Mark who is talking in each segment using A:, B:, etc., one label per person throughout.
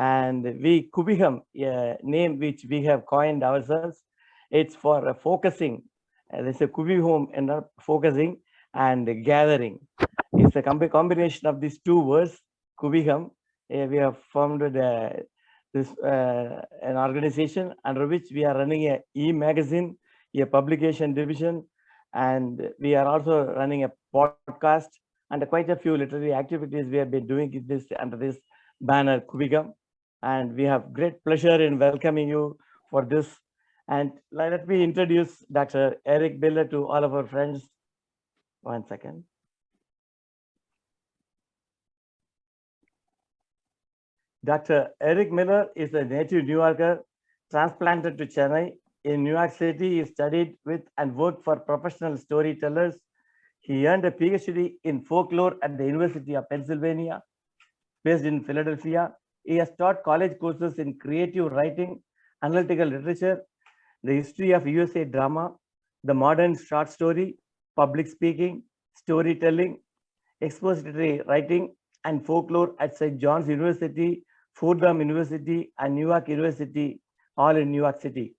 A: And we, Kuvikam, a name which we have coined ourselves, it's for focusing. There's a Kuvikam and focusing and gathering. It's a combination of these two words, Kuvikam. We have formed an organization under which we are running a e-magazine, a publication division, and we are also running a podcast and quite a few literary activities we have been doing this under this banner Kuvikam. And we have great pleasure in welcoming you for this. And let me introduce Dr. Eric Miller to all of our friends. 1 second. Dr. Eric Miller is a native New Yorker, transplanted to Chennai. In New York City, he studied with and worked for professional storytellers. He earned a PhD in folklore at the University of Pennsylvania, based in Philadelphia. He has taught college courses in creative writing, analytical literature, the history of USA drama, the modern short story, public speaking, storytelling, expository writing, and folklore at St. John's University, Fordham University, and New York University, all in New York City.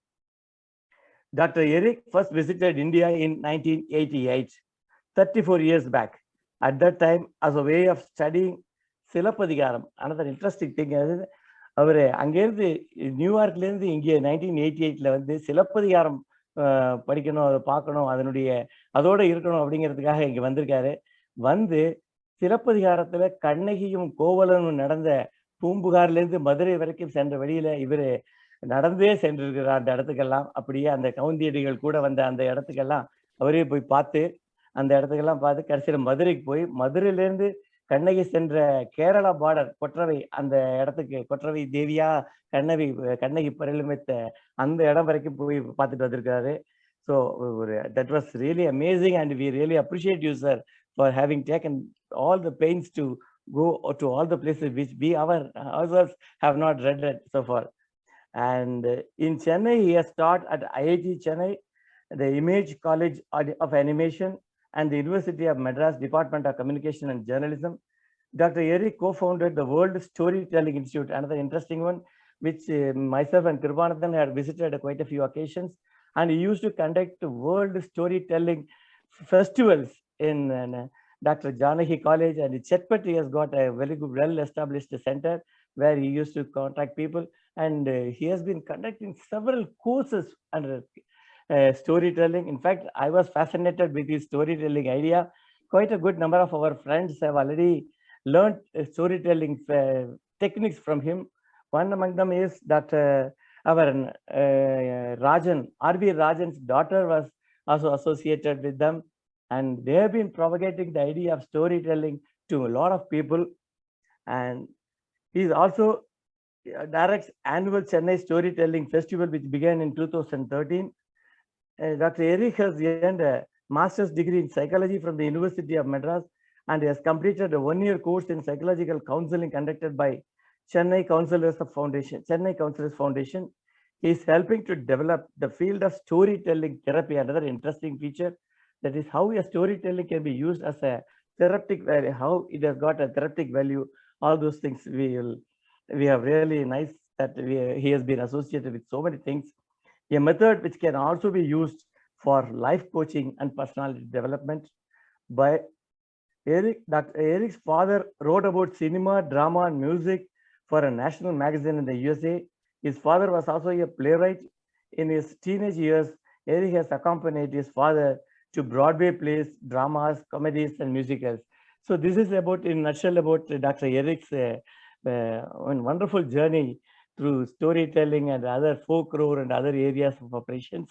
A: Dr. Eric first visited India in 1988, 34 years back. At that time, as a way of studying Silappadigaram, another interesting thing is, அவர் அங்கேருந்து நியூயார்க்லேருந்து இங்கே 1988 வந்து சிலப்பதிகாரம் படிக்கணும், அதை பார்க்கணும், அதோட இருக்கணும் அப்படிங்கிறதுக்காக இங்கே வந்திருக்காரு. வந்து சிலப்பதிகாரத்துல கண்ணகியும் கோவலனும் நடந்த பூம்புகார்லேருந்து மதுரை வரைக்கும் சென்ற வழியில இவர் நடந்தே சென்றிருக்கிறார் அந்த இடத்துக்கெல்லாம். அப்படியே அந்த கவுந்தியடிகள் கூட வந்த அந்த இடத்துக்கெல்லாம் அவரே போய் பார்த்து அந்த இடத்துக்கெல்லாம் பார்த்து கடைசியில் மதுரைக்கு போய் மதுரையிலேருந்து கண்ணகி சென்ற கேரளா பார்டர் கொற்றவை அந்த இடத்துக்கு கொற்றவை தேவியா கண்ணகி பரிலமித்த அந்த இடம் வரைக்கும் போய் பார்த்துட்டு வந்திருக்காரு. So that was really amazing and we really appreciate you sir for having taken all the pains to go to all the places which we ourselves have not read it so far. And in Chennai, he has taught at IIT Chennai, the Image College of Animation, and the University of Madras Department of Communication and Journalism. Dr. Eric co-founded the World Storytelling Institute, another interesting one, which myself and Kirbanathan had visited quite a few occasions. And he used to conduct world storytelling festivals in Dr. Janaki College, and in Chetpet he has got a very good, well-established center where he used to contact people, and he has been conducting several courses under storytelling. In fact, I was fascinated with his storytelling idea. Quite a good number of our friends have already learned storytelling techniques from him. One among them is that our Rajan, R.B. Rajan's daughter was also associated with them. And they have been propagating the idea of storytelling to a lot of people. And he also directs annual Chennai Storytelling Festival, which began in 2013. Dr. Eric has earned a master's degree in psychology from the University of Madras and has completed a one-year course in psychological counseling conducted by Chennai Counselors Foundation. He is helping to develop the field of storytelling therapy, another interesting feature. That is how a storytelling can be used as a therapeutic value, how it has got a therapeutic value. All those things we have really nice that he has been associated with so many things. A method which can also be used for life coaching and personality development. By Eric, Dr. Eric's father wrote about cinema, drama, and music for a national magazine in the USA. His father was also a playwright. In his teenage years, Eric has accompanied his father to Broadway plays, dramas, comedies, and musicals. So this is about, in a nutshell, about Dr. Eric's wonderful journey through storytelling and other folklore and other areas of operations.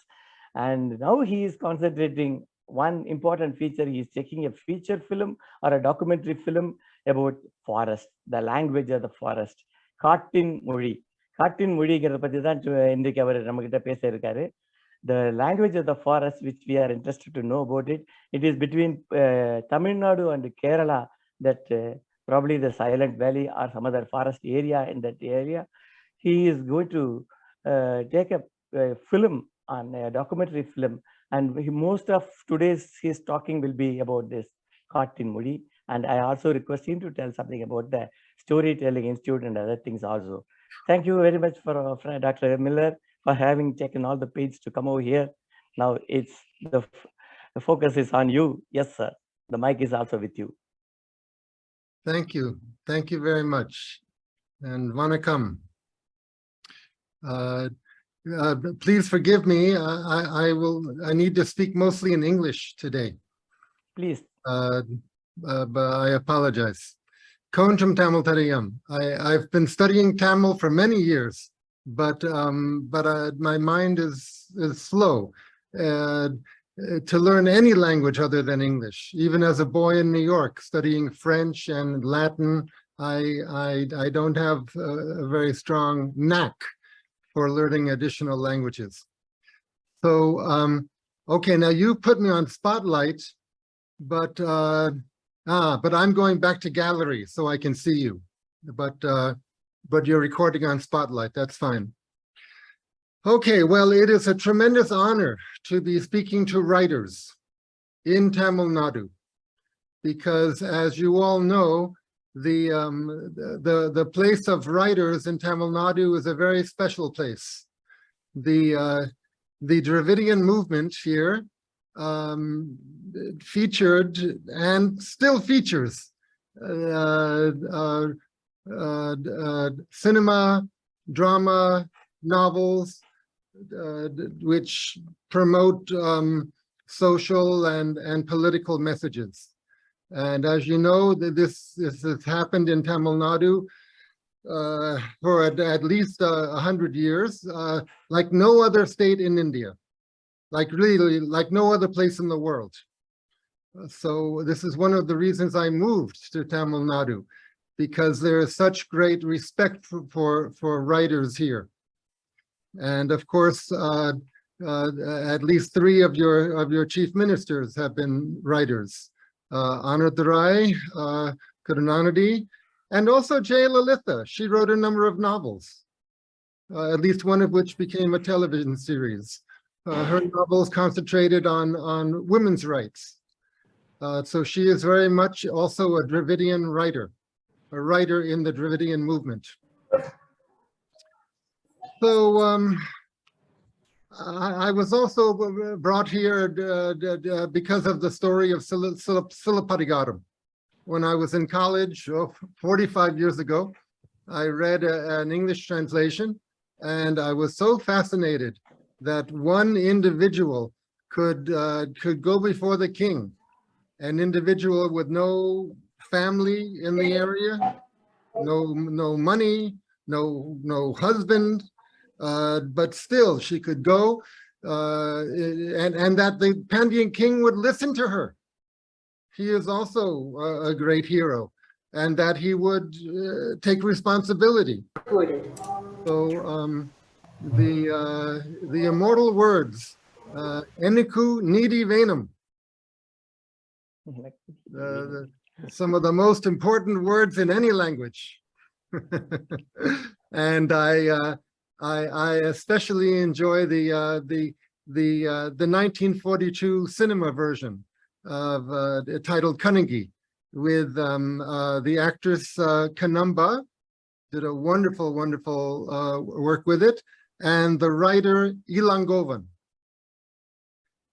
A: And now he is concentrating one important feature. He is taking a feature film or a documentary film about forest, the language of the forest. Kattin Mozhi. Kattin Mozhiங்கிறத பற்றி தான் இன்றைக்கு அவர் நம்மகிட்ட பேச இருக்காரு. The language of the forest, which we are interested to know about it, it is between Tamil Nadu and Kerala, that probably the Silent Valley or some other forest area in that area. He is going to take a film, on a documentary film, and most of today's his talking will be about this Kattin Mozhi. And I also request him to tell something about the Storytelling Institute and other things also. Thank you very much for Dr. Miller for having taken all the pains to come over here. Now the focus is on you. Yes, sir. The mic is also with you.
B: Thank you. Thank you very much. And Vanakkam. Please forgive me. I need to speak mostly in English today.
A: Please.
B: But I apologize. Koncham Tamil Tariyam. I've been studying Tamil for many years, but my mind is slow to learn any language other than English. Even as a boy in New York, studying French and Latin, I don't have a very strong knack for learning additional languages. So, okay, now you put me on spotlight, but I'm going back to gallery so I can see you. But you're recording on spotlight, that's fine. Okay, well, it is a tremendous honor to be speaking to writers in Tamil Nadu, because as you all know, the place of writers in Tamil Nadu is a very special place. The Dravidian movement here featured and still features cinema, drama, novels, which promote social and political messages. And as you know, this has happened in Tamil Nadu for at least 100 years, like no other state in India, like really like no other place in the world. So this is one of the reasons I moved to Tamil Nadu, because there is such great respect for writers here. And of course, at least 3 of your chief ministers have been writers. Anandarai, Karunanidhi, and also Jayalalitha. She wrote a number of novels, at least one of which became a television series. Her novels concentrated on women's rights. So she is very much also a Dravidian writer, a writer in the Dravidian movement. So I was also brought here because of the story of Silappadigaram. When I was in college 45 years ago, I read an English translation, and I was so fascinated that one individual could go before the king, an individual with no family in the area, no money, no husband, but still she could go, and that the Pandyan king would listen to her. He is also a great hero, and that he would take responsibility. So the immortal words, Eniku Nidi Venam, some of the most important words in any language. And I especially enjoy the 1942 cinema version of titled Kannagi, with the actress Kanamba did a wonderful work with it, and the writer Ilangovan.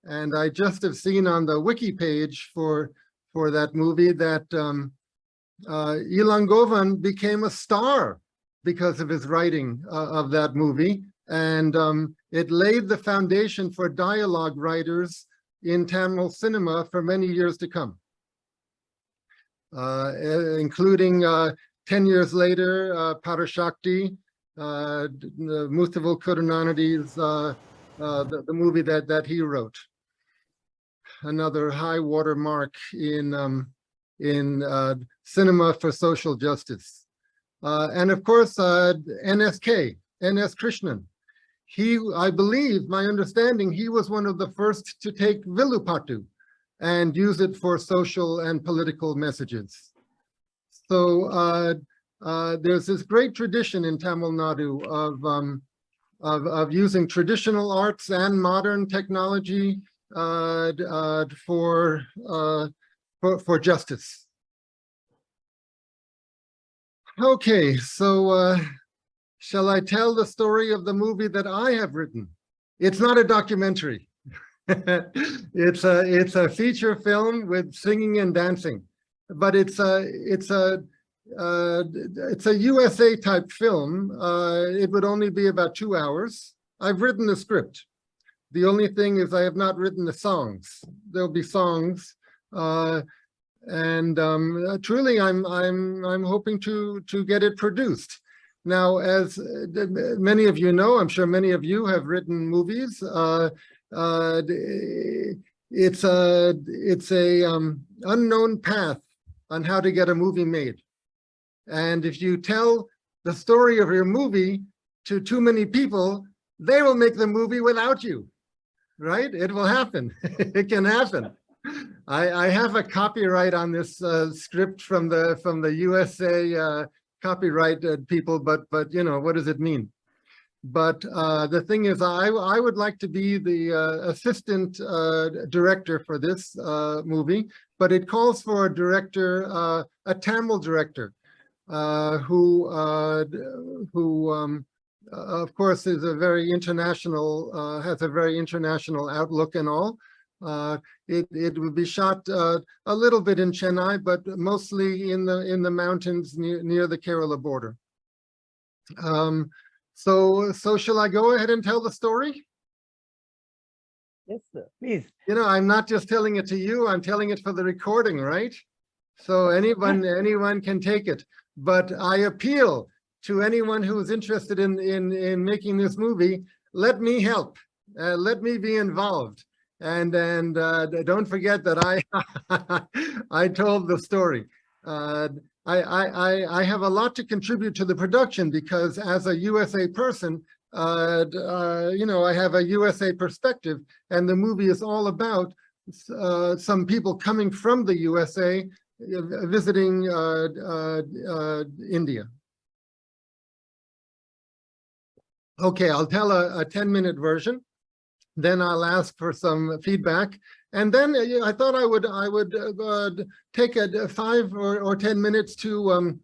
B: And I just have seen on the wiki page for that movie that Ilangovan became a star because of his writing of that movie, and it laid the foundation for dialogue writers in Tamil cinema for many years to come, including 10 years later, Parashakti, Muthaval Karunanidhi's the movie that he wrote, another high water mark in cinema for social justice. And of course, NSK, NS Krishnan. I believe, my understanding, he was one of the first to take Vilupattu and use it for social and political messages. So there's this great tradition in Tamil Nadu of using traditional arts and modern technology for justice. Okay, so shall I tell the story of the movie that I have written? It's not a documentary. It's a feature film with singing and dancing, but it's a USA type film. It would only be about 2 hours. I've written the script. The only thing is I have not written the songs. There'll be songs, and truly, I'm hoping to get it produced. Now, as many of you know, I'm sure many of you have written movies. It's a unknown path on how to get a movie made. And if you tell the story of your movie to too many people, they will make the movie without you, right? It will happen. It can happen. I have a copyright on this script from the USA copyright people, but you know, what does it mean? But the thing is, I would like to be the assistant director for this movie, but it calls for a director, a Tamil director, who of course is a very international, has a very international outlook and all. It would be shot a little bit in Chennai, but mostly in the mountains near the Kerala border. So shall I go ahead and tell the story?
A: Yes, sir. Please.
B: You know, I'm not just telling it to you, I'm telling it for the recording, right? So anyone can take it. But I appeal to anyone who is interested in making this movie, let me help. Let me be involved. And don't forget that I told the story. I have a lot to contribute to the production because as a USA person, you know, I have a USA perspective, and the movie is all about some people coming from the USA visiting India. Okay, I'll tell a 10-minute version. Then I'll ask for some feedback. And then I thought I would take 5 or 10 minutes to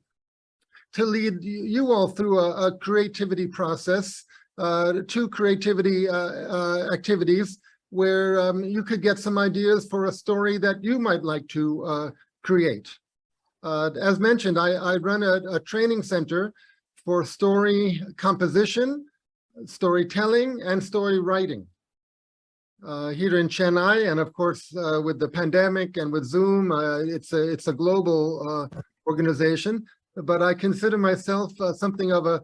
B: lead you all through a creativity process, 2 creativity activities where you could get some ideas for a story that you might like to create. As mentioned, I run a training center for story composition, storytelling, and story writing. Here in Chennai, and of course with the pandemic and with Zoom, it's a global organization. But I consider myself something of a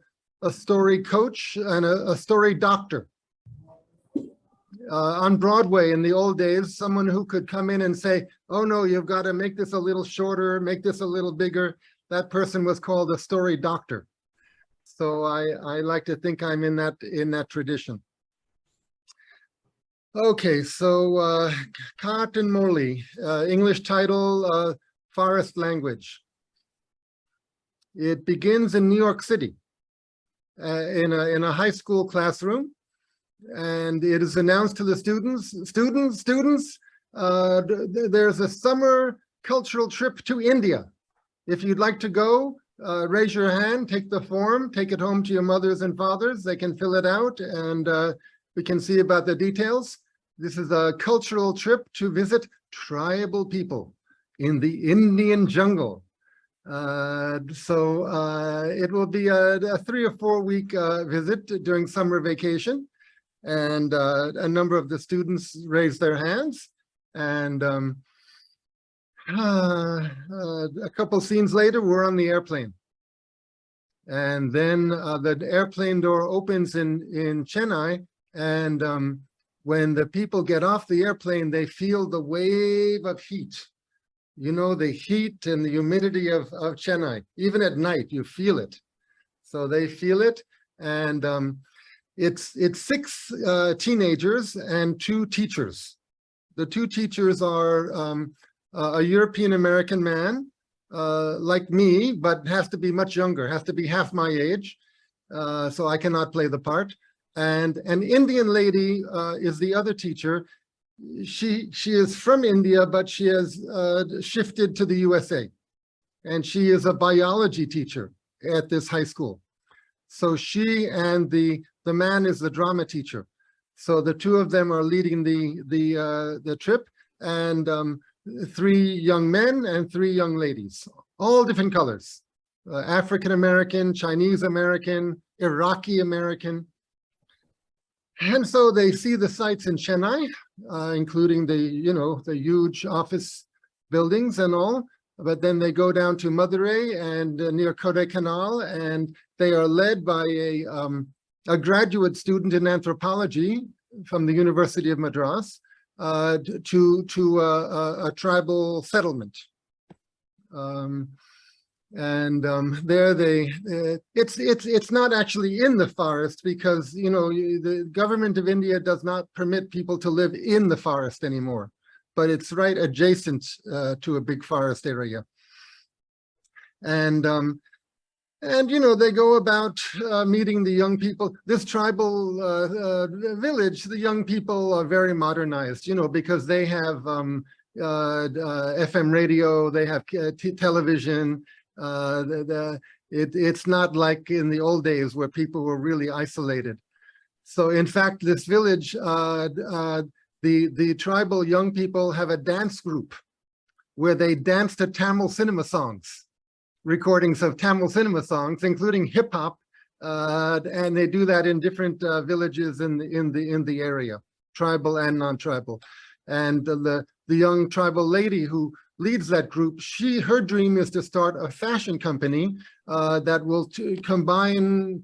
B: story coach and a story doctor. On Broadway in the old days, someone who could come in and say, "Oh no, you've got to make this a little shorter, make this a little bigger." That person was called a story doctor. So I like to think I'm in that tradition. Okay, so Kattin, English title, Forest Language. It begins in New York City, in a high school classroom, and it is announced to the students, there's a summer cultural trip to India. If you'd like to go, raise your hand, take the form, take it home to your mothers and fathers. They can fill it out, and we can see about the details. This is a cultural trip to visit tribal people in the Indian jungle. So it will be a 3 or 4 week visit during summer vacation. And a number of the students raised their hands. And a couple scenes later, we're on the airplane. And then the airplane door opens in Chennai, and when the people get off the airplane, they feel the wave of heat. You know, the heat and the humidity of Chennai. Even at night, you feel it. So they feel it, and it's 6 teenagers and 2 teachers. The 2 teachers are a European American man, like me, but has to be much younger, has to be half my age, so I cannot play the part. And an Indian lady is the other teacher. She is from India, but she has shifted to the USA, and she is a biology teacher at this high school. So she and the man is the drama teacher. So the two of them are leading the trip, and 3 young men and 3 young ladies, all different colors, African American, Chinese American, Iraqi American. And so they see the sights in Chennai, including the huge office buildings and all. But then they go down to Madurai and near Kodaikanal, and they are led by a graduate student in anthropology from the University of Madras to a tribal settlement. There it's not actually in the forest, because the government of India does not permit people to live in the forest anymore, but it's right adjacent to a big forest area. And they go about meeting the young people. This tribal village, the young people are very modernized, because they have FM radio, they have television. It's not like in the old days where people were really isolated. So in fact, this village, the tribal young people have a dance group where they dance to Tamil cinema songs, recordings of Tamil cinema songs, including hip hop, and they do that in different villages in the area, tribal and non-tribal. And the young tribal lady who leads that group, her dream is to start a fashion company that will combine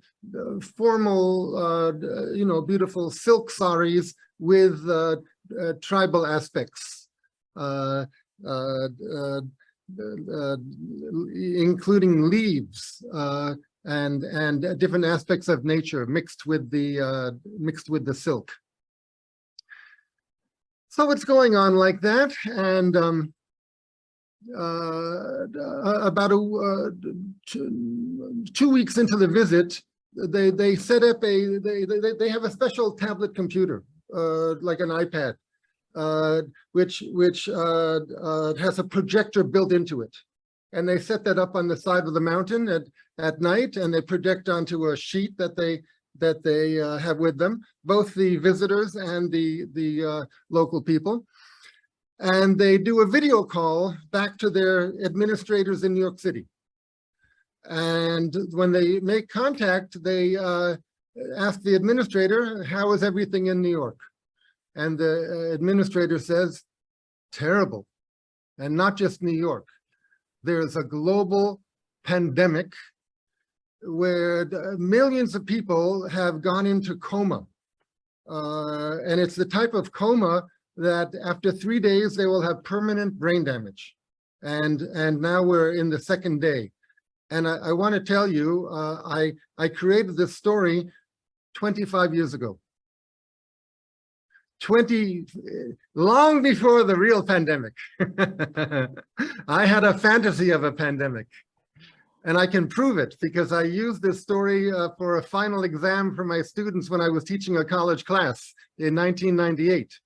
B: formal, beautiful silk saris with tribal aspects, including leaves and different aspects of nature mixed with the silk. So it's going on like that, and about 2 weeks into the visit, they set up they have a special tablet computer, like an iPad, which has a projector built into it, and they set that up on the side of the mountain at night, and they project onto a sheet that they have with them, both the visitors and the local people. And they do a video call back to their administrators in New York City. And when they make contact, they ask the administrator, how is everything in New York? And the administrator says, terrible. And not just New York. There's a global pandemic where millions of people have gone into coma. And it's the type of coma that after 3 days, they will have permanent brain damage. And now we're in the 2nd day. And I want to tell you, I created this story 25 years ago. Long before the real pandemic. I had a fantasy of a pandemic. And I can prove it because I used this story for a final exam for my students when I was teaching a college class in 1998.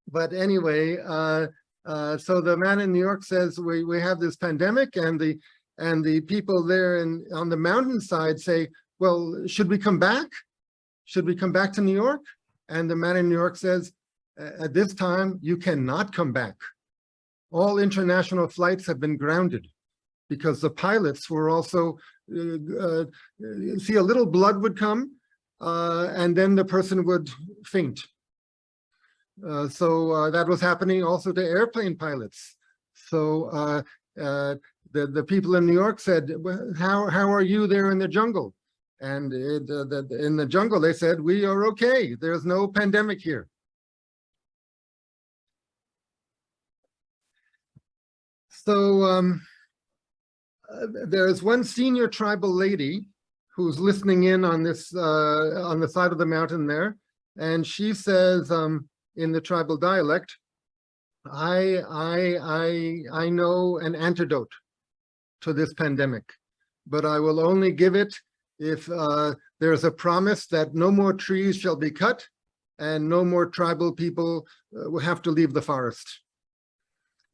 B: But anyway, so the man in New York says, we have this pandemic, and the people there on the mountainside say, well, should we come back? Should we come back to New York? And the man in New York says, at this time, you cannot come back. All international flights have been grounded because the pilots were also, see, a little blood would come, and then the person would faint. So that was happening also to airplane pilots. So the people in New York said, well, how are you there in the jungle? And in the jungle, they said, we are okay. There's no pandemic here. So there's one senior tribal lady who's listening in on this, on the side of the mountain there. And she says, in the tribal dialect, I know an antidote to this pandemic, but I will only give it if there's a promise that no more trees shall be cut and no more tribal people will have to leave the forest.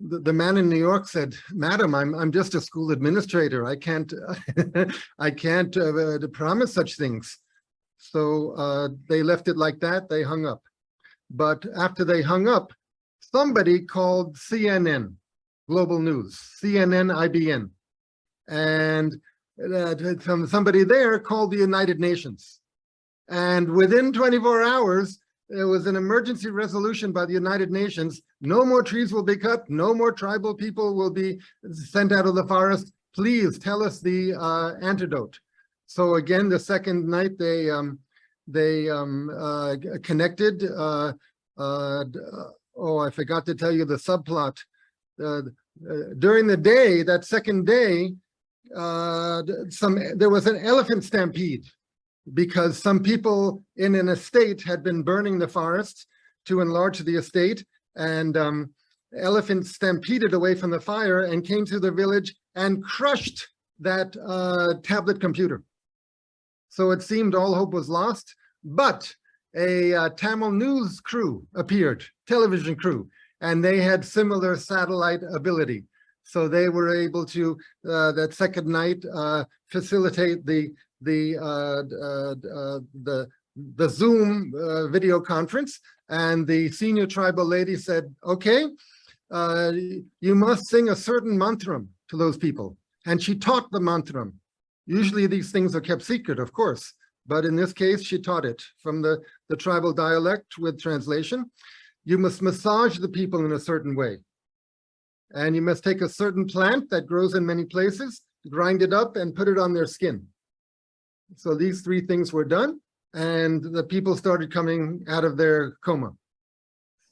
B: the man in New York said, "Madam, I'm just a school administrator. I can't I can't promise such things." So they left it like that. They hung up. But after they hung up, somebody called CNN, Global News, CNN, IBN, and somebody there called the United Nations. And within 24 hours, there was an emergency resolution by the United Nations. No more trees will be cut. No more tribal people will be sent out of the forest. Please tell us the antidote. So again, the second night they connected. Oh, I forgot to tell you the subplot. During the day, that second day, there was an elephant stampede because some people in an estate had been burning the forests to enlarge the estate, and elephants stampeded away from the fire and came through the village and crushed that tablet computer. So it seemed all hope was lost, but a Tamil news crew appeared, television crew, and they had similar satellite ability. So they were able to, that second night, facilitate the Zoom video conference. And the senior tribal lady said, "Okay, you must sing a certain mantram to those people." And she taught the mantram. Usually these things are kept secret, of course, but in this case, she taught it from the tribal dialect with translation. You must massage the people in a certain way. And you must take a certain plant that grows in many places, grind it up and put it on their skin. So these three things were done, and the people started coming out of their coma.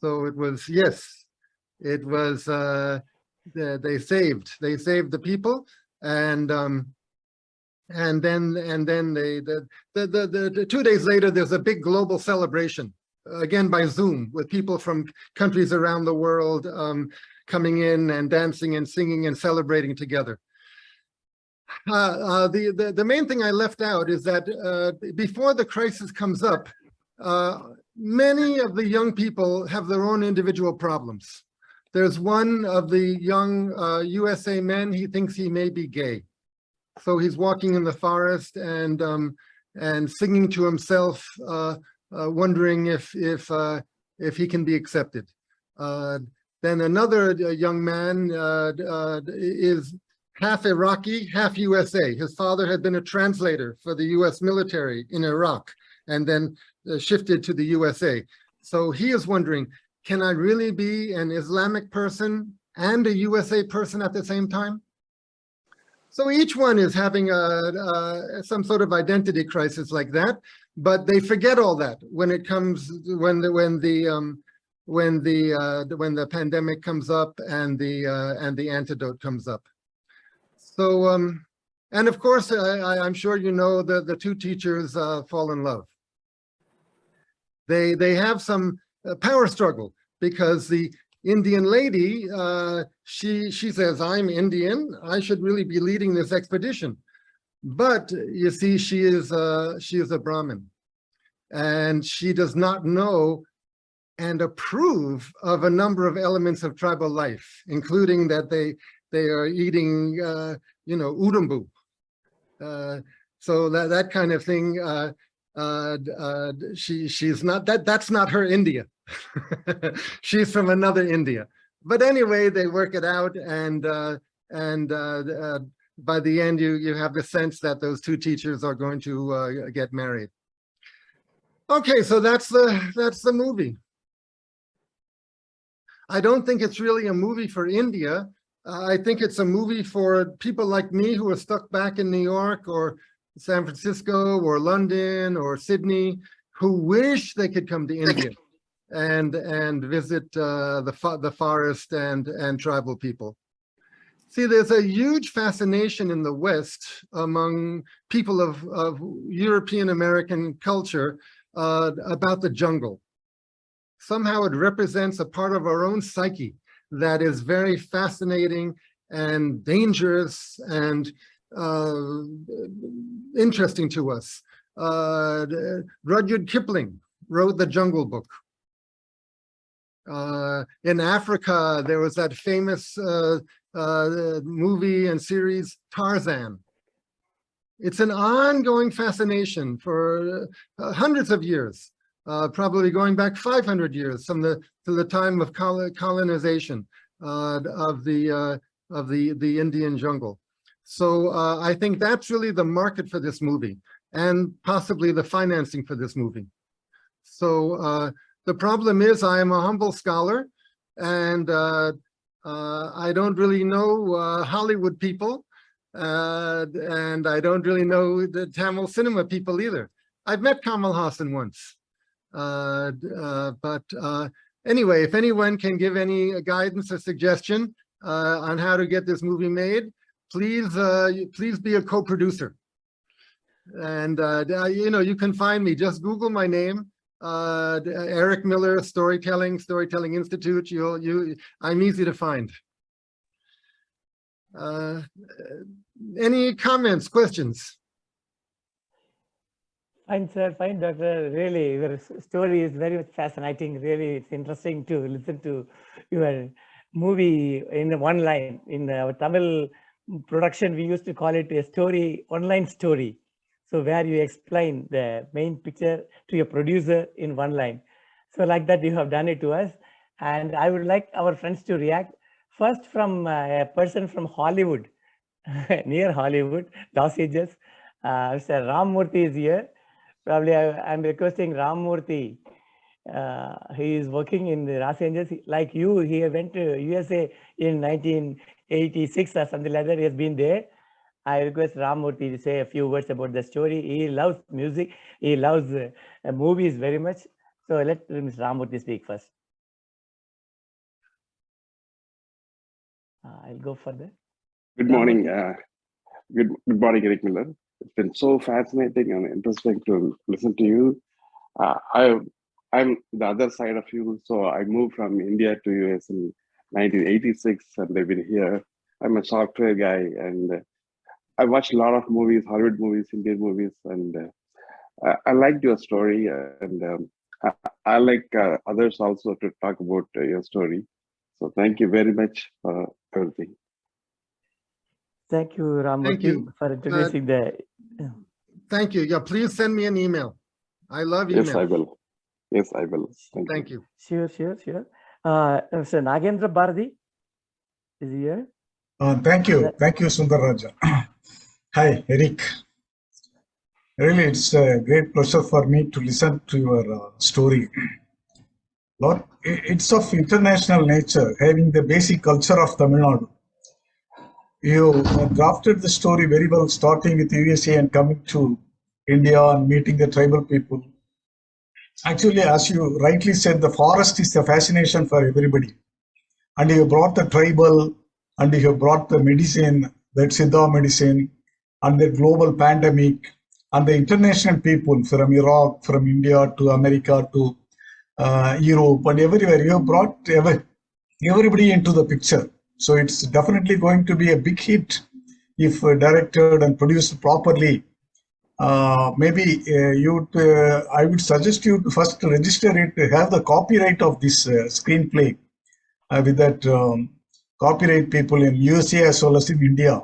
B: So it was, yes, it was, they saved the people, and then they, the 2 days later, there's a big global celebration, again by Zoom, with people from countries around the world coming in and dancing and singing and celebrating together. The main thing I left out is that before the crisis comes up, many of the young people have their own individual problems. There's one of the young USA men, he thinks he may be gay. So he's walking in the forest and singing to himself, wondering if he can be accepted. Then another young man is half Iraqi, half USA. His father had been a translator for the US military in Iraq and then shifted to the USA. So he is wondering, can I really be an Islamic person and a USA person at the same time? So each one is having some sort of identity crisis like that, but they forget all that when it comes, when the pandemic comes up and the antidote comes up. So, and of course, I'm sure you know the two teachers fall in love. They have some power struggle because the Indian lady, she says, "I'm Indian, I should really be leading this expedition." But you see, she is a Brahmin, and she does not know and approve of a number of elements of tribal life, including that they are eating, you know, udambu. So that kind of thing, she's not, that's not her India. She's from another India. But anyway, they work it out, and by the end, you have the sense that those two teachers are going to get married. Okay, so that's the movie. I don't think it's really a movie for India. I think it's a movie for people like me who are stuck back in New York or San Francisco or London or Sydney, who wish they could come to India and visit the forest and tribal people. See, there's a huge fascination in the West among people of European American culture about the jungle. Somehow it represents a part of our own psyche that is very fascinating and dangerous and interesting to us. Rudyard Kipling wrote the Jungle Book. In Africa, there was that famous movie and series Tarzan. It's an ongoing fascination for hundreds of years, probably going back 500 years from the time of colonization of the Indian jungle. So I think that's really the market for this movie, and possibly the financing for this movie. So the problem is I am a humble scholar, and I don't really know Hollywood people, and I don't really know the Tamil cinema people either. I've met Kamal Hassan once. But anyway, if anyone can give any guidance or suggestion on how to get this movie made, please be a co-producer. And you can find me. Just Google my name, Eric Miller Storytelling Institute. I'm easy to find. Any comments, questions?
A: Fine, sir. Fine, doctor. Really, your story is very much fascinating. Really, it's interesting to listen to your movie in one line. In our Tamil production, we used to call it a story, online story. So where you explain the main picture to your producer in one line. So like that, you have done it to us. And I would like our friends to react. First, from a person from Hollywood, near Hollywood, Los Angeles. Mr. Ram Murthy is here. Probably I'm requesting Ram Murthy. He is working in Los Angeles. Like you, he went to USA in 1986 or something like that. He has been there. I request Ram Murthy to say a few words about the story. He loves music. He loves movies very much. So let Mr. Ram Murthy speak first. I'll go further.
C: Good morning. Good morning, Eric Miller. It's been so fascinating and interesting to listen to you. I'm the other side of you. So I moved from India to US in 1986, and I've been here. I'm a software guy, and I watched a lot of movies, Hollywood movies, Indian movies, and I liked your story, and I like others also to talk about your story. So thank you very much for everything.
A: Thank you, Ram Murthy, for introducing the.
B: Thank you. Yeah, please send me an email. I love emails.
C: Yes, I will. Yes, I will.
B: Thank you.
A: Sure. Mr. Nagendra Bharati is here.
D: Thank you, Sundar Raja. Hi, Eric. Really, it's a great pleasure for me to listen to your story. Lord, it's of international nature, having the basic culture of Tamil Nadu. You drafted the story very well, starting with USA and coming to India and meeting the tribal people. Actually, as you rightly said, the forest is the fascination for everybody. And you brought the tribal, and you brought the medicine, that Siddha medicine, and the global pandemic, and the international people from Iraq, from India to America to Europe, and everywhere. You brought everybody into the picture. So it's definitely going to be a big hit if directed and produced properly. Maybe I would suggest you to first register it, have the copyright of this screenplay with that copyright people in USA as well as in India.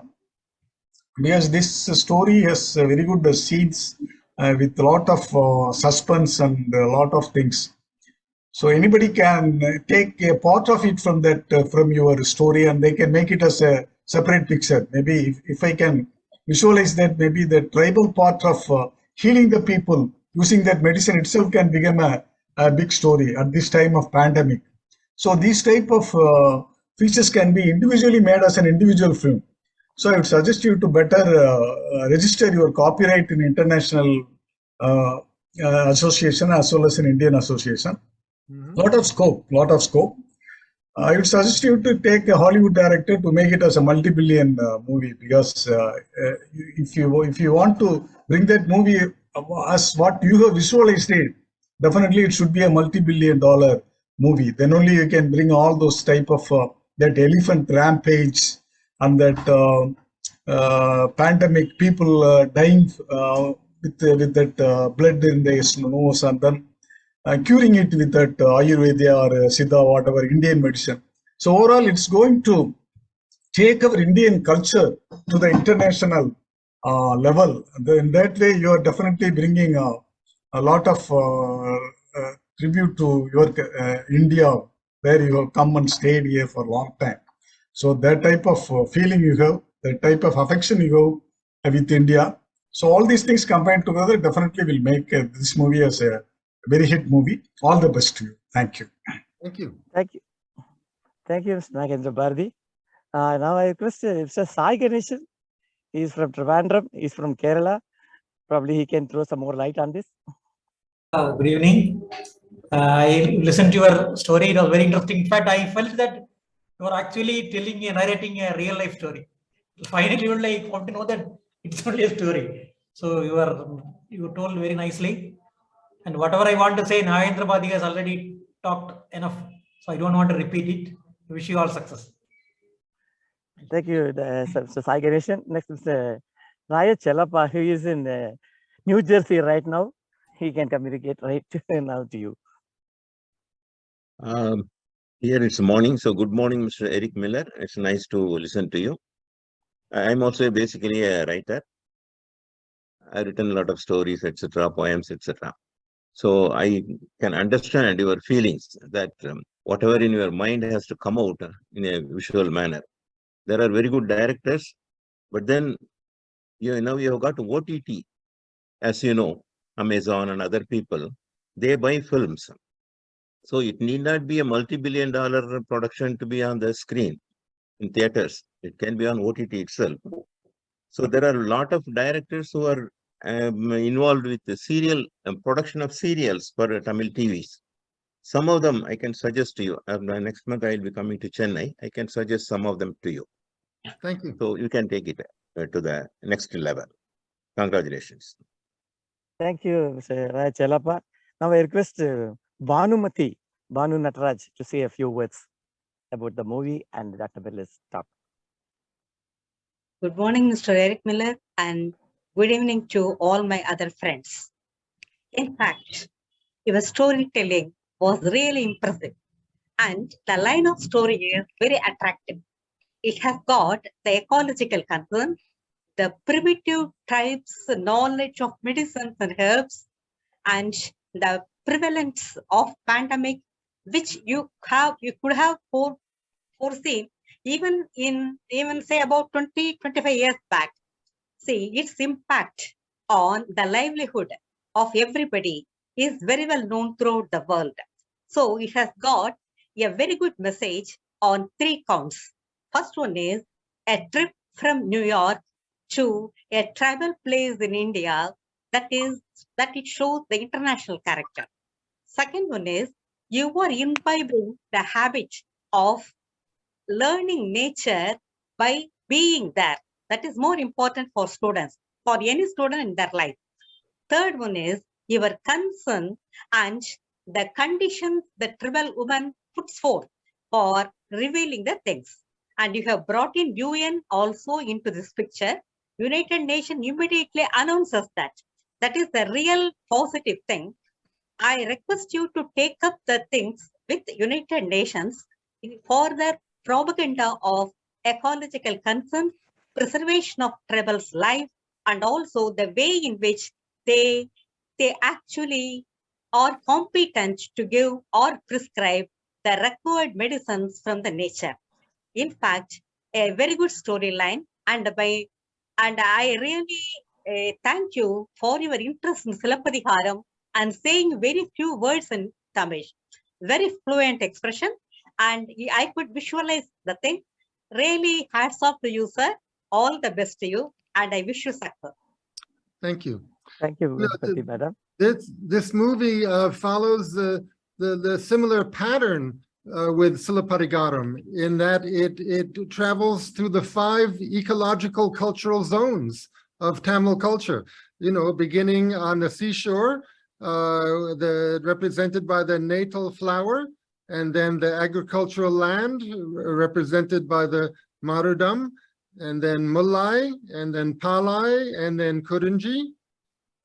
D: Because this story has very good scenes with a lot of suspense and a lot of things. So anybody can take a part of it from that, from your story, and they can make it as a separate picture. Maybe if I can visualize that, maybe the tribal part of healing the people using that medicine itself can become a big story at this time of pandemic. So these type of features can be individually made as an individual film. So I would suggest you to better register your copyright in international association as well as in Indian association. Lot of scope. I would suggest you to take a Hollywood director to make it as a multi-billion movie, because if you want to bring that movie as what you have visualized it, definitely it should be a multi-billion-dollar movie. Then only you can bring all those type of that elephant rampage and that pandemic, people dying with that blood in their nose, and then curing it with that Ayurveda or Siddha, whatever, Indian medicine. So overall, it's going to take our Indian culture to the international level. In that way, you are definitely bringing a lot of tribute to your India, where you have come and stayed here for a long time. So that type of feeling you have, that type of affection you have with India. So all these things combined together definitely will make this movie as a very hit movie. All the best to you. Thank you.
B: Thank you.
A: Thank you. Thank you, Mr. Nagendra Bharati. Now I request Mr. Sai Ganeshan. He is from Trivandrum. He is from Kerala. Probably he can throw some more light on this.
E: Good evening. I listened to your story. It was very interesting. In fact, I felt that you are actually narrating a real life story. Finally, you like want to know that it's only a story. So you told very nicely. And whatever I want to say, Nagendra Bharati has already talked enough. So I don't want to repeat it. I wish you all success.
A: Thank you, Mr. Sai Ganeshan. Next is Raya Chelappa, who is in New Jersey right now. He can communicate right now to you.
F: Here it's morning, so good morning, Mr. Eric Miller. It's nice to listen to you. I'm also basically a writer. I've written a lot of stories, etc., poems, etc. So I can understand your feelings that whatever in your mind has to come out in a visual manner. There are very good directors, but then you have got OTT, as you know, Amazon and other people, they buy films. So it need not be a multi-billion-dollar production to be on the screen in theaters. It can be on OTT itself. So there are a lot of directors who are involved with the serial production of serials for Tamil TVs. Some of them I can suggest to you. Next month I will be coming to Chennai. I can suggest some of them to you.
B: Thank you.
F: So you can take it to the next level. Congratulations.
A: Thank you, Mr. Raya Chelappa. Now I request Banu Nataraj to say a few words about the movie and Dr. Billa's talk.
G: Good morning, Mr. Eric Miller, and good evening to all my other friends. In fact, your storytelling was really impressive, and the line of story is very attractive. It has got the ecological concern, the primitive tribes' knowledge of medicines and herbs, and the prevalence of pandemic, which you could have foreseen even say about 20-25 years back. See, its impact on the livelihood of everybody is very well known throughout the world. So it has got a very good message on 3 counts. First one is a trip from New York to a tribal place in India that it shows the international character. Second one is you are imbibing the habit of learning nature by being there. That is more important for students, for any student in their life. Third one is your concern and the conditions the tribal woman puts forth for revealing the things. And you have brought in UN also into this picture. United Nations immediately announces that. That is the real positive thing. I request you to take up the things with United Nations for the propaganda of ecological concerns, preservation of tribals' life, and also the way in which they actually are competent to give or prescribe the required medicines from the nature. In fact, a very good storyline, and I really thank you for your interest in Silappadiharam and saying very few words in Tamil. Very fluent expression, and I could visualize the thing. Really, hats off to you, sir. All the best to you, and I wish you success.
B: Thank you.
A: Thank you, madam.
B: This movie follows the similar pattern with Silappadigaram in that it travels through the 5 ecological cultural zones of Tamil culture. You know, beginning on the seashore, represented by the natal flower, and then the agricultural land represented by the Marudam, and then Mullai, and then Palai, and then Kurunji,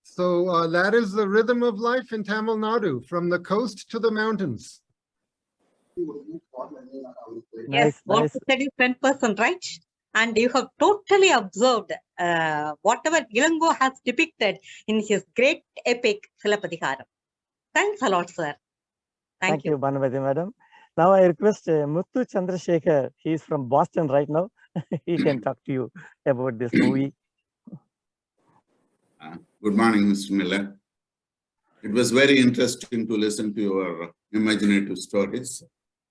B: So that is the rhythm of life in Tamil Nadu, from the coast to the mountains.
G: Yes,
A: Nice,
G: what
A: nice.
G: you said is 10%, right? And you have totally observed whatever Ilango has depicted in his great epic Silapadikaram. Thanks a lot, sir. Thank you.
A: Bhanumati madam. Now I request Muthu Chandrasekhar. He is from Boston right now. He can talk to you about this movie.
H: Good morning, Mr. Miller. It was very interesting to listen to your imaginative stories.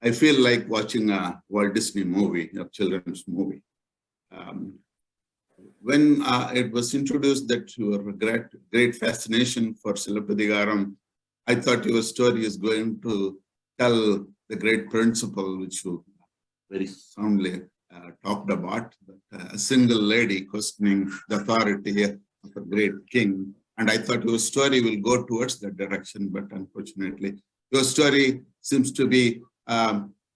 H: I feel like watching a Walt Disney movie, a children's movie. When it was introduced that your great fascination for Silappadigaram, I thought your story is going to tell the great principle which you very soundly talked about, that a single lady questioning the authority of a great king. And I thought your story will go towards that direction, but unfortunately, your story seems to be,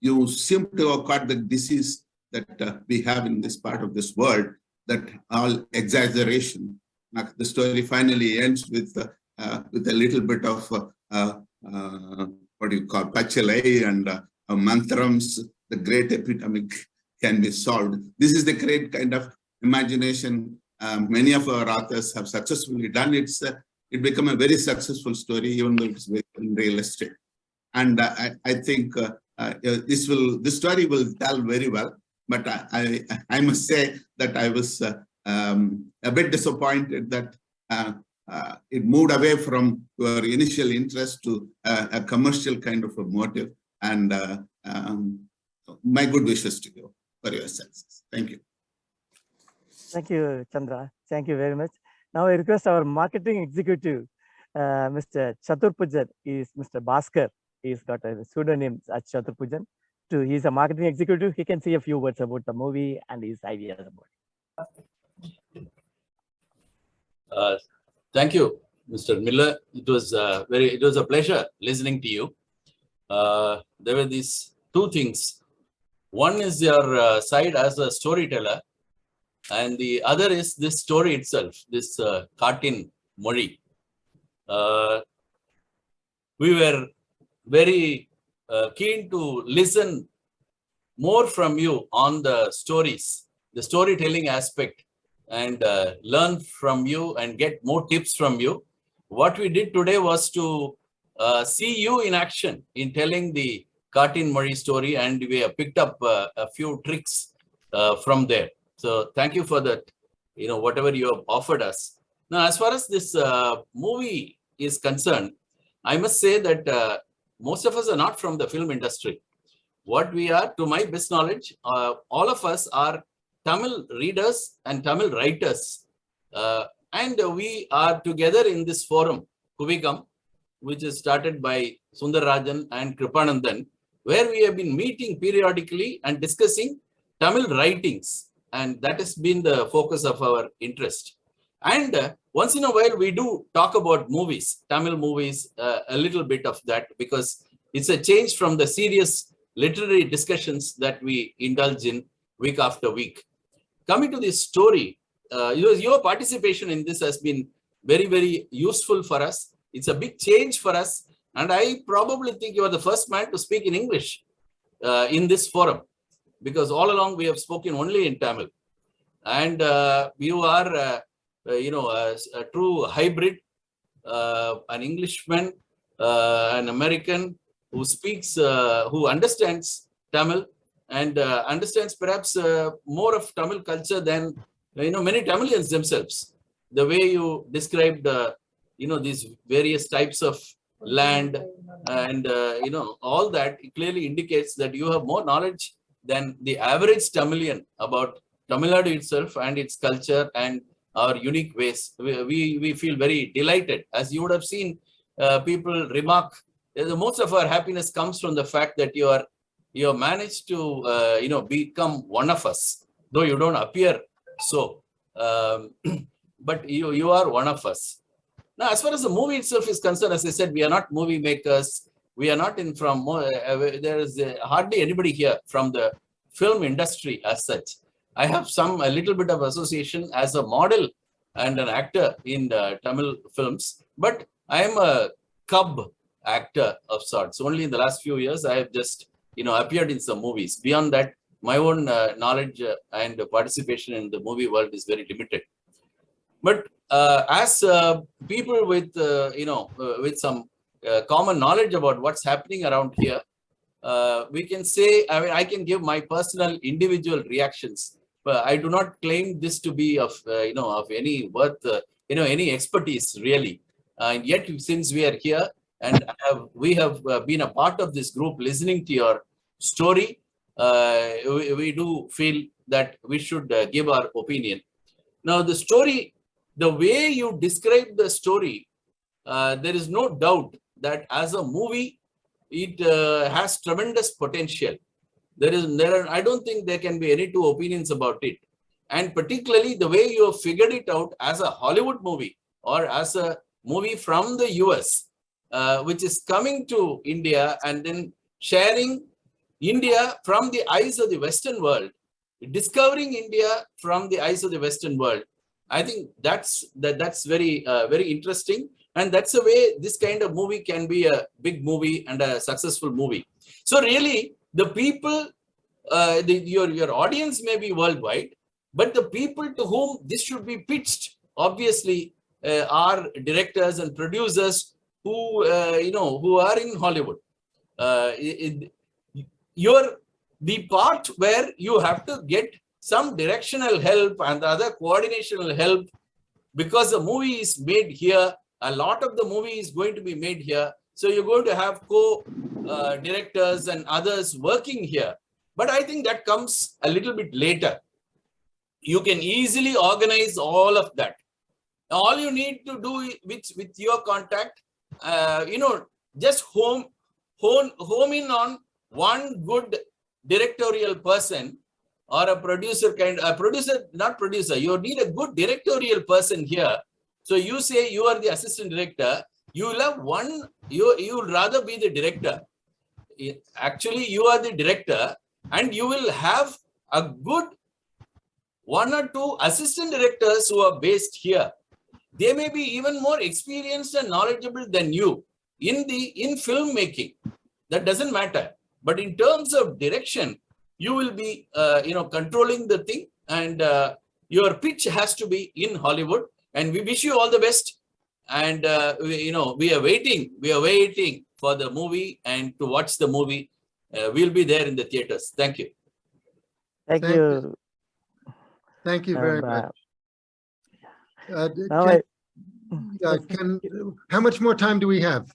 H: you seem to have caught the disease that we have in this part of this world, that all exaggeration. The story finally ends with a little bit of what do you call pachalai and mantrams. The great epidemic can be solved. This is the great kind of imagination many of our authors have successfully done. It become a very successful story, even though it's very unrealistic. And I think this story will tell very well. But I must say that I was a bit disappointed that it moved away from your initial interest to a commercial kind of a motive. And my good wishes to you for your success. Thank you.
A: Thank you, Chandra. Thank you very much. Now I request our marketing executive, Mr. Chaturpujan, is Mr. Bhaskar. He's got a pseudonym as Chaturpujan. He's a marketing executive. He can say a few words about the movie and his ideas about
I: it. Thank you, Mr. Miller. It was a pleasure listening to you. There were these two things. One is your side as a storyteller, and the other is this story itself, this Kattin Mozhi. We were very keen to listen more from you on the stories, the storytelling aspect, and learn from you and get more tips from you. What we did today was to see you in action in telling the Kattin Mozhi story, and we have picked up a few tricks from there. So thank you for that, whatever you have offered us. Now, as far as this movie is concerned, I must say that most of us are not from the film industry. What we are, to my best knowledge, all of us are Tamil readers and Tamil writers. And we are together in this forum, Kuvikam, which is started by Sundararajan and Kripanandan, where we have been meeting periodically and discussing Tamil writings. And that has been the focus of our interest. And once in a while, we do talk about movies, Tamil movies, a little bit of that, because it's a change from the serious literary discussions that we indulge in week after week. Coming to this story, your participation in this has been very, very useful for us. It's a big change for us. And I probably think you are the first man to speak in English in this forum, because all along we have spoken only in Tamil. And you are, a true hybrid, an Englishman, an American who speaks, who understands Tamil and understands perhaps more of Tamil culture than, many Tamilians themselves. The way you described, these various types of land and, all that clearly indicates that you have more knowledge than the average Tamilian about Tamil Nadu itself and its culture and our unique ways. We feel very delighted. As you would have seen, people remark, most of our happiness comes from the fact that you have managed to, become one of us, though you don't appear so. But you are one of us. Now, as far as the movie itself is concerned, as I said, we are not movie makers. We are not there is hardly anybody here from the film industry as such. I have a little bit of association as a model and an actor in Tamil films, but I am a cub actor of sorts. Only in the last few years, I have just, appeared in some movies. Beyond that, my own knowledge and participation in the movie world is very limited. But as people with, with some common knowledge about what's happening around here, we can say, I can give my personal individual reactions, but I do not claim this to be of, of any worth, any expertise really. And yet, since we are here and we have been a part of this group listening to your story, we do feel that we should give our opinion. Now, the story, the way you describe the story, there is no doubt that as a movie, it has tremendous potential. I don't think there can be any two opinions about it. And particularly the way you have figured it out as a Hollywood movie or as a movie from the US, which is coming to India and then sharing India from the eyes of the Western world, discovering India from the eyes of the Western world. I think that's very, very interesting. And that's the way this kind of movie can be a big movie and a successful movie. So really, the people, your audience may be worldwide, but the people to whom this should be pitched, obviously, are directors and producers who, who are in Hollywood. The part where you have to get some directional help and the other coordinational help, because the movie is made here, a lot of the movie is going to be made here. So you're going to have co-directors and others working here. But I think that comes a little bit later. You can easily organize all of that. All you need to do with your contact, just home in on one good directorial person or a producer you need a good directorial person here. So you say you are the assistant director, you will have you will rather be the director. Actually, you are the director and you will have a good one or two assistant directors who are based here. They may be even more experienced and knowledgeable than you in filmmaking. That doesn't matter. But in terms of direction, you will be, controlling the thing, and your pitch has to be in Hollywood. And we wish you all the best. And we are waiting for the movie and to watch the movie. We'll be there in the theaters. Thank you.
A: Thank you.
B: Thank you very much. How much more time do we have?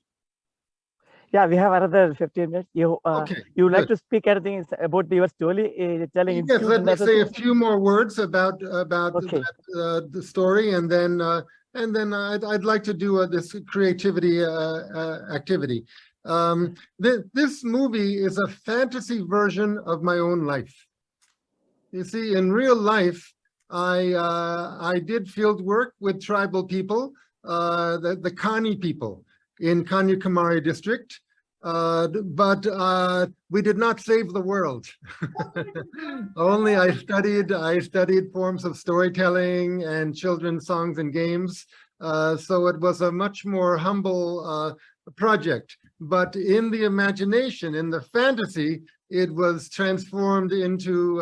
A: Yeah, we have another 15 minutes. You would like
B: good.
A: to speak anything about your story? Telling
B: Yes, let me say a few more words about
A: Okay.
B: the story, and then I'd like to do this creativity activity. This movie is a fantasy version of my own life. You see, in real life, I did field work with tribal people, the Kani people in Kanyakumari district, but we did not save the world. Only I studied forms of storytelling and children's songs and games. So it was a much more humble project. But in the imagination, in the fantasy, it was transformed into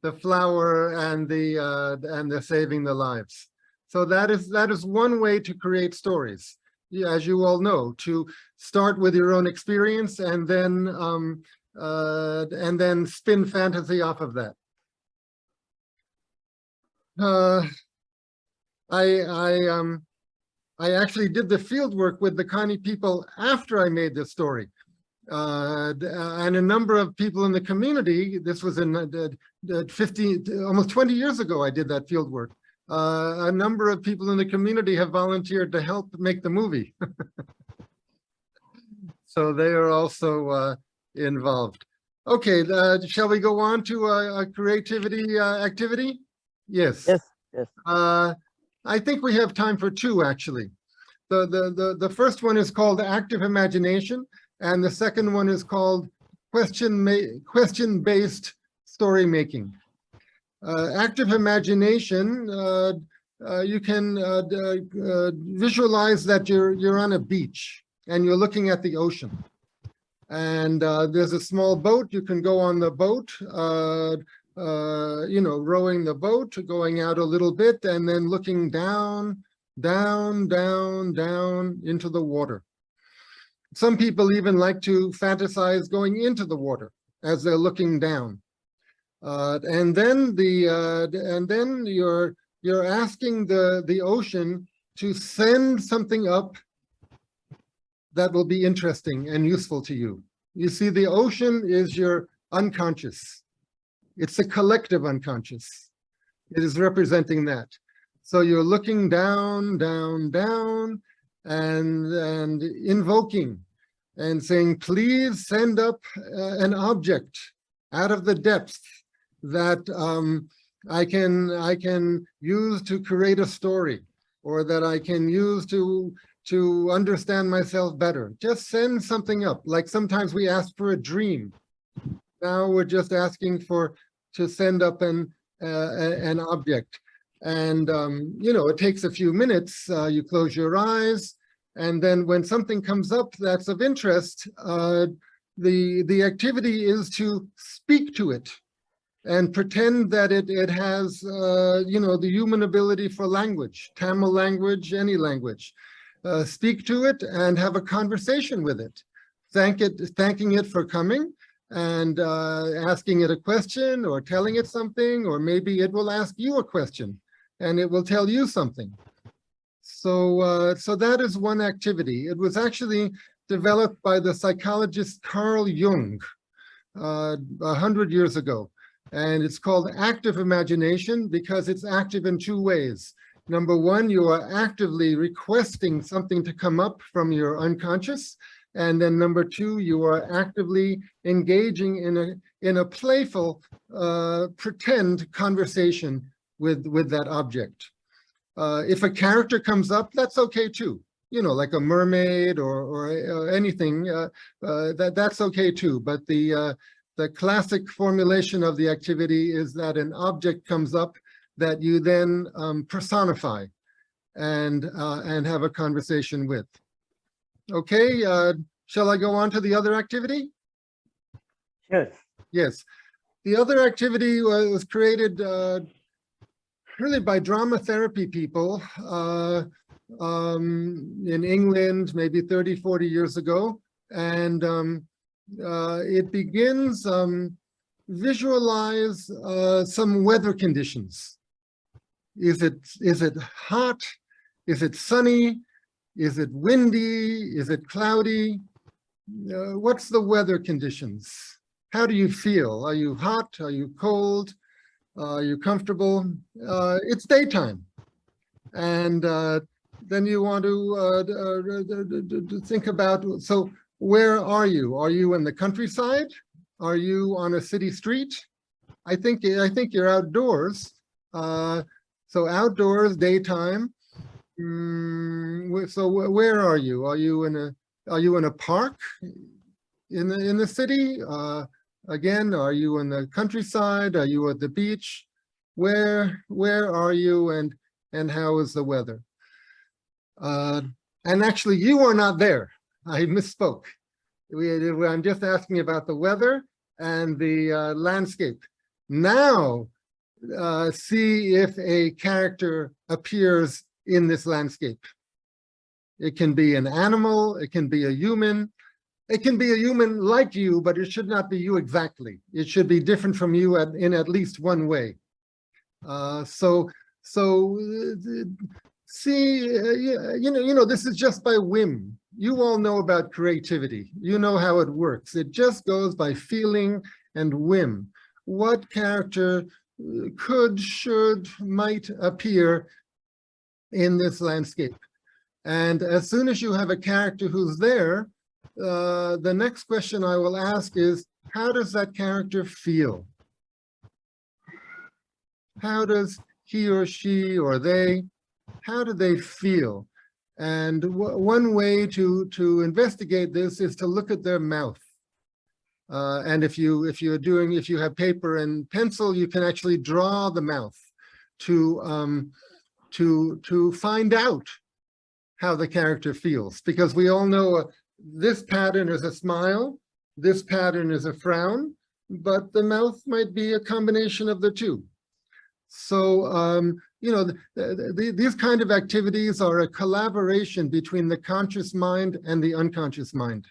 B: the flower and the saving the lives. So that is one way to create stories. As you all know, to start with your own experience and then spin fantasy off of that. I actually did the field work with the Kani people after I made this story. And a number of people in the community, this was in almost 20 years ago I did that field work. A number of people in the community have volunteered to help make the movie. So they are also involved. Okay, shall we go on to a creativity activity? Yes.
A: Yes, yes.
B: I think we have time for two, actually. The first one is called Active Imagination, and the second one is called Question-Based Story Making. Active imagination you can visualize that you're on a beach and you're looking at the ocean. And there's a small boat. You can go on the boat, rowing the boat, going out a little bit, and then looking down, down, down, down into the water. Some people even like to fantasize going into the water as they're looking down. And then you're asking the ocean to send something up that will be interesting and useful to you. You see, the ocean is your unconscious. It's a collective unconscious. It is representing that. So you're looking down, down, down, and invoking and saying, please send up an object out of the depths that I can use to create a story, or that I can use to understand myself better. Just send something up. Like sometimes we ask for a dream. Now we're just asking to send up an object. And it takes a few minutes. You close your eyes, and then when something comes up that's of interest, the activity is to speak to it and pretend that it has the human ability for language, Tamil language, any language. Speak to it and have a conversation with it, thanking it for coming, and asking it a question, or telling it something, or maybe it will ask you a question and it will tell you something. So that is one activity. It was actually developed by the psychologist Carl Jung 100 years ago. And it's called active imagination because it's active in two ways. Number one, you are actively requesting something to come up from your unconscious. And then number two, you are actively engaging in a playful pretend conversation with that object. If a character comes up, that's okay too. Like a mermaid or anything, that's okay too. But the classic formulation of the activity is that an object comes up that you then personify and have a conversation with. Okay, shall I go on to the other activity?
A: Yes.
B: Yes. The other activity was created really by drama therapy people in England, maybe 30, 40 years ago. And it begins, visualize some weather conditions. Is it hot? Is it sunny? Is it windy? Is it cloudy? What's the weather conditions? How do you feel? Are you hot? Are you cold? Are you comfortable? It's daytime. And then you want to think about, so where are you? Are you in the countryside? Are you on a city street? I think you're outdoors. So outdoors, daytime. So where are you? Are you in a park in the city? Again, are you in the countryside? Are you at the beach? Where are you, and how is the weather? And actually, you are not there. I misspoke. I'm just asking about the weather and the landscape. Now, see if a character appears in this landscape. It can be an animal, it can be a human. It can be a human like you, but it should not be you exactly. It should be different from you in at least one way. So see, this is just by whim. You all know about creativity. You know how it works. It just goes by feeling and whim. What character could, should, might appear in this landscape? And as soon as you have a character who's there, the next question I will ask is, how does that character feel? How does he or she or they, how do they feel? And one way to investigate this is to look at their mouth. And if you have paper and pencil, you can actually draw the mouth to to find out how the character feels, because we all know this pattern is a smile, this pattern is a frown, but the mouth might be a combination of the two. So, these kind of activities are a collaboration between the conscious mind and the unconscious mind.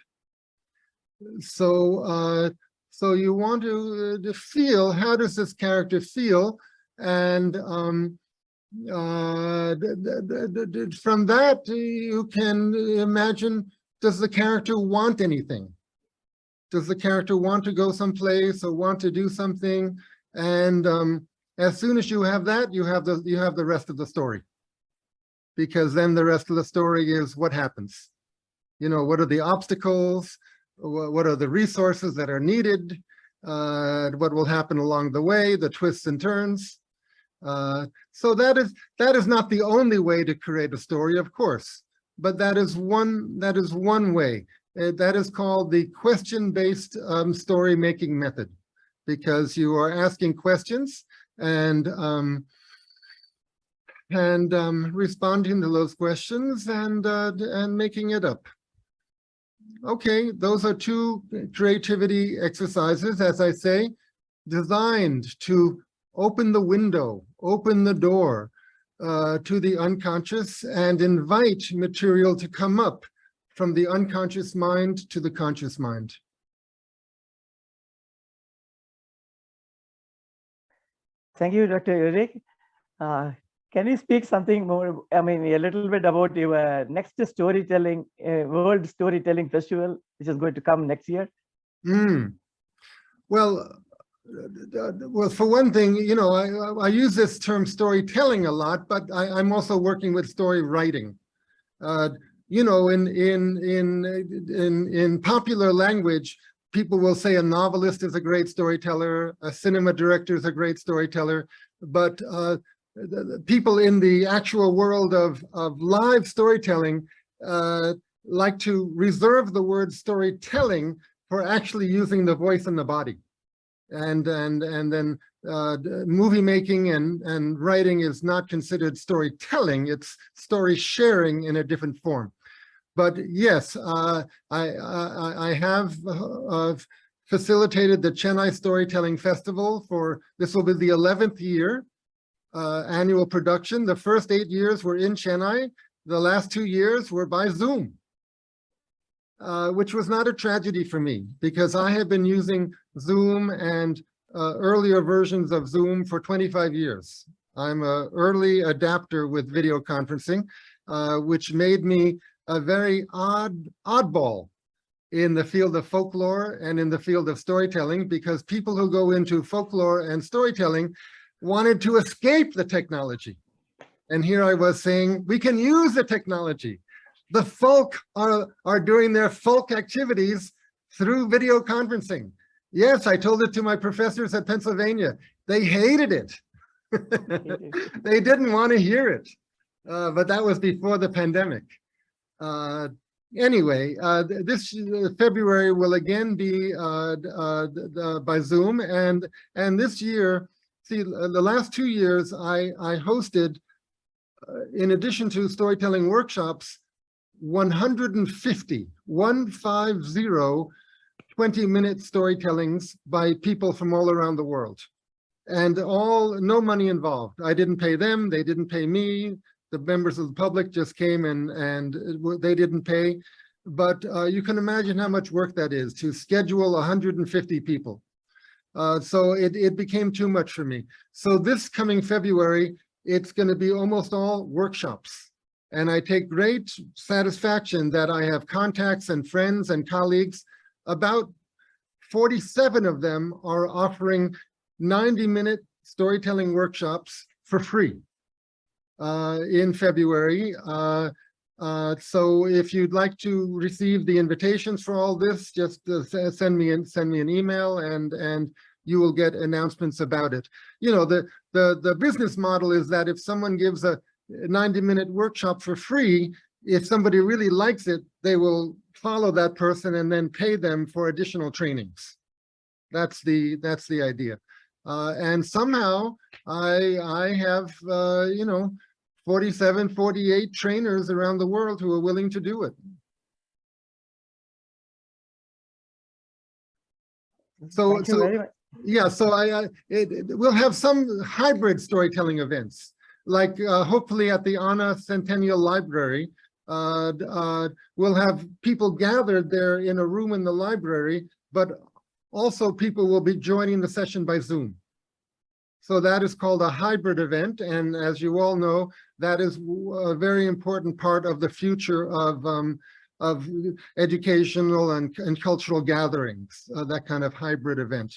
B: So, so you want to feel, how does this character feel? And from that, you can imagine, does the character want anything? Does the character want to go someplace or want to do something? And as soon as you have that, you have the rest of the story. Because then the rest of the story is what happens. What are the obstacles? What are the resources that are needed? What will happen along the way, the twists and turns. So that is not the only way to create a story, of course, but that is one way. That is called the question-based story making method, because you are asking questions and responding to those questions and making it up. Okay, those are two creativity exercises, as I say, designed to open the window, open the door to the unconscious and invite material to come up from the unconscious mind to the conscious mind.
A: Thank you, Dr. Eric. Can you speak something more, a little bit about your next storytelling, World Storytelling Festival, which is going to come next year?
B: Well, for one thing, I use this term storytelling a lot, but I'm also working with story writing. In popular language, people will say a novelist is a great storyteller, a cinema director is a great storyteller, but the people in the actual world of live storytelling like to reserve the word storytelling for actually using the voice and the body. And then movie making and writing is not considered storytelling, it's story sharing in a different form. But yes, I have facilitated the Chennai Storytelling Festival this will be the 11th year. Annual production. The first 8 years were in Chennai. The last 2 years were by Zoom, which was not a tragedy for me, because I have been using Zoom and earlier versions of Zoom for 25 years. I'm an early adapter with video conferencing, which made me a very oddball in the field of folklore and in the field of storytelling, because people who go into folklore and storytelling wanted to escape the technology. And here I was saying, we can use the technology. The folk are doing their folk activities through video conferencing. Yes, I told it to my professors at Pennsylvania. They hated it. They didn't want to hear it. But that was before the pandemic. Anyway, this February will again be by Zoom. And this year, see, the last 2 years, I hosted, in addition to storytelling workshops, 150 20-minute storytellings by people from all around the world. And no money involved. I didn't pay them, they didn't pay me. The members of the public just came and they didn't pay. But you can imagine how much work that is to schedule 150 people. So it became too much for me. So this coming February, it's going to be almost all workshops. And I take great satisfaction that I have contacts and friends and colleagues. About 47 of them are offering 90-minute storytelling workshops for free in February. So if you'd like to receive the invitations for all this, just send me an email and you will get announcements about it. The business model is that if someone gives a 90-minute workshop for free, if somebody really likes it, they will follow that person and then pay them for additional trainings. That's the idea. And somehow I have, 47, 48 trainers around the world who are willing to do it.
A: Thank you very much.
B: Yeah, so we'll have some hybrid storytelling events, like hopefully at the Anna Centennial Library. We'll have people gathered there in a room in the library, but also people will be joining the session by Zoom. So that is called a hybrid event. And as you all know, that is a very important part of the future of educational and cultural gatherings, that kind of hybrid event.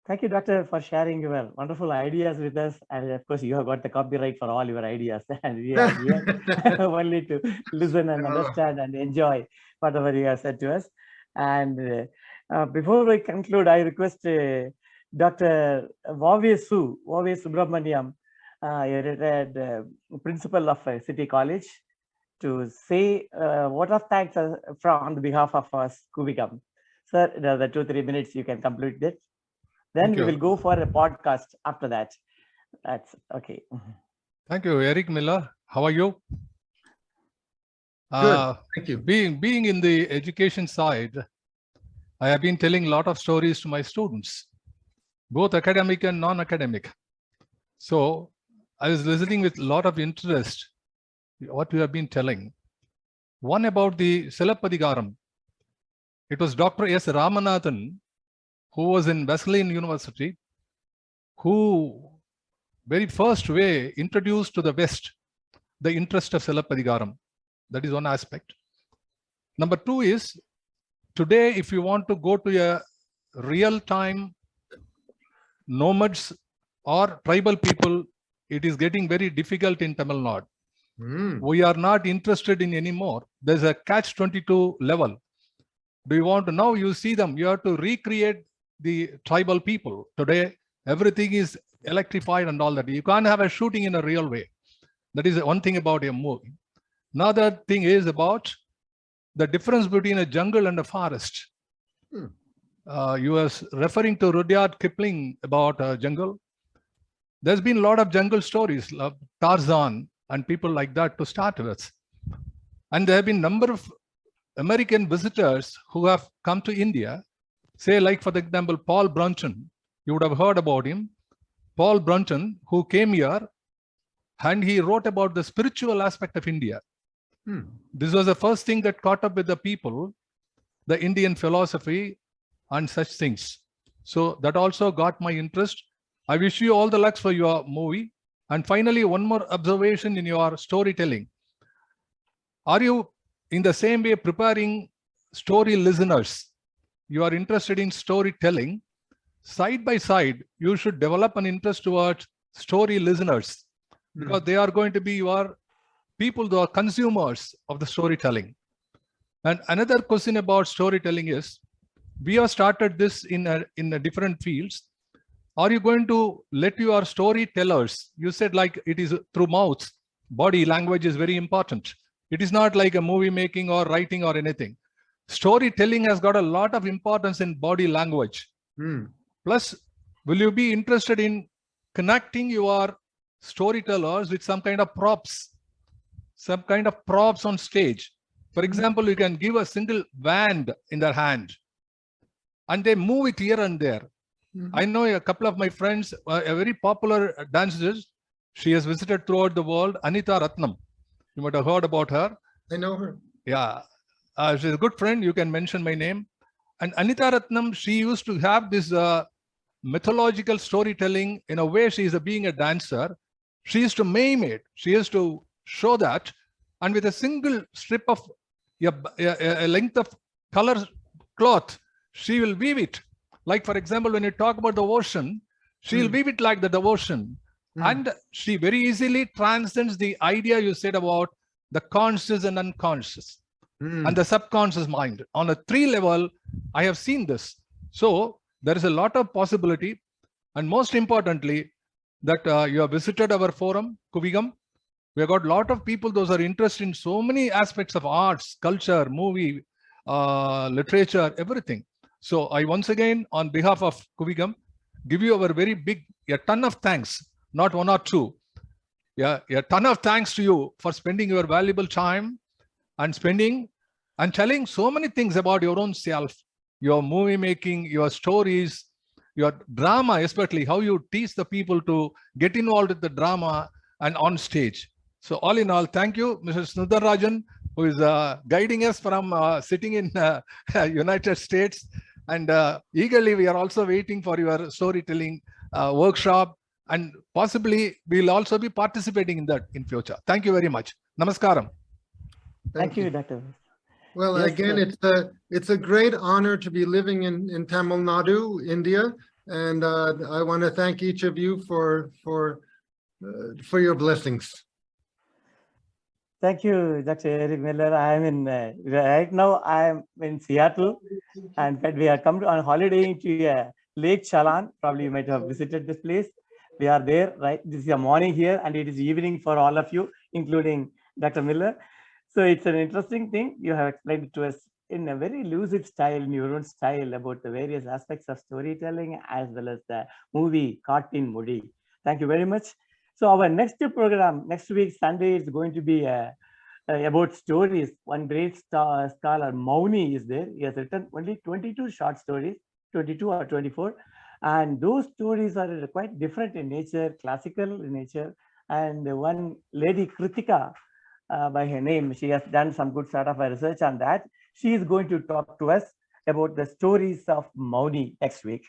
A: Thank you, Doctor, for sharing your wonderful ideas with us. And of course, you have got the copyright for all your ideas. And we are here only to listen and understand and enjoy whatever you have said to us. And before we conclude, I request Dr. Vave Subramaniam, a retired principal of City College, to say a word of thanks on behalf of us, Kuvikam. Sir, the 2-3 minutes you can complete it. Then we will go for a podcast after that. That's okay.
J: Thank you, Eric Miller. How are you?
B: Good. Thank you.
J: Being in the education side, I have been telling a lot of stories to my students, both academic and non-academic. So I was listening with a lot of interest what you have been telling. One about the Silappadigaram. It was Dr. S. Ramanathan, who was in Wesleyan University, who very first way introduced to the West the interest of Silappadigaram. That is one aspect. Number two is, today, if you want to go to a real-time nomads or tribal people, it is getting very difficult in Tamil Nadu. We are not interested in anymore. There's a catch-22 level. Do you want to, now you see them, you have to recreate the tribal people. Today, everything is electrified and all that. You can't have a shooting in a real way. That is one thing about a movie. Another thing is about the difference between a jungle and a forest. You were referring to Rudyard Kipling about a jungle. There's been a lot of jungle stories, like Tarzan and people like that to start with. And there have been a number of American visitors who have come to India. Say, like, for example, Paul Brunton, you would have heard about him. Paul Brunton, who came here and he wrote about the spiritual aspect of India. This was the first thing that caught up with the people, the Indian philosophy and such things. So that also got my interest. I wish you all the luck for your movie. And finally, one more observation in your storytelling. Are you in the same way preparing story listeners? You are interested in storytelling. Side by side, you should develop an interest towards story listeners, because they are going to be your people who are consumers of the storytelling. And another question about storytelling is, we have started this in different fields. Are you going to let your storytellers, you said like it is through mouths, body language is very important. It is not like a movie making or writing or anything. Storytelling has got a lot of importance in body language. Plus, will you be interested in connecting your storytellers with some kind of props on stage? For example, you can give a single wand in their hand and they move it here and there. I know a couple of my friends, a very popular dancer. She has visited throughout the world, Anita Ratnam. You might have heard about her.
B: I know her.
J: Yeah. She's a good friend. You can mention my name. And Anita Ratnam, she used to have this mythological storytelling. In a way, she is being a dancer. She used to mime it. She used to show that. And with a single strip of a length of color cloth, she will weave it. Like, for example, when you talk about the ocean, she will weave it like the ocean. And she very easily transcends the idea you said about the conscious and unconscious and the subconscious mind. On a 3 level, I have seen this. So there is a lot of possibility. And most importantly, that you have visited our forum, Kuvikam. We have got a lot of people, those are interested in so many aspects of arts, culture, movie, literature, everything. So I once again, on behalf of Kuvikam, give you our very big, a ton of thanks, not 1 or 2, Yeah, a ton of thanks to you for spending your valuable time and telling so many things about your own self, your movie making, your stories, your drama, especially how you teach the people to get involved with the drama and on stage. So all in all, thank you, Mr. Sundararajan, who is guiding us from sitting in United States. And eagerly, we are also waiting for your storytelling workshop. And possibly we'll also be participating in that in future. Thank you very much. Namaskaram.
A: Thank you, Dr.
B: Well,
A: Yes,
B: again, it's a great honor to be living in Tamil Nadu, India, and I want to thank each of you for your blessings.
A: Thank you, Dr. Eric Miller. I am in right now. I am in Seattle, and we have come on holiday into Lake Chalan. Probably you might have visited this place. We are there, right? This is a morning here, and it is evening for all of you, including Dr. Miller. So it's an interesting thing. You have explained it to us in a very lucid style, in your own style, about the various aspects of storytelling as well as the movie Kattin Mozhi. Thank you very much. So our next program, next week, Sunday, is going to be about stories. One great scholar, Mozhi, is there. He has written only 22 short stories, 22 or 24. And those stories are quite different in nature, classical in nature. And one lady, Kritika, by her name, she has done some good sort of research on that. She is going to talk to us about the stories of Mozhi next week.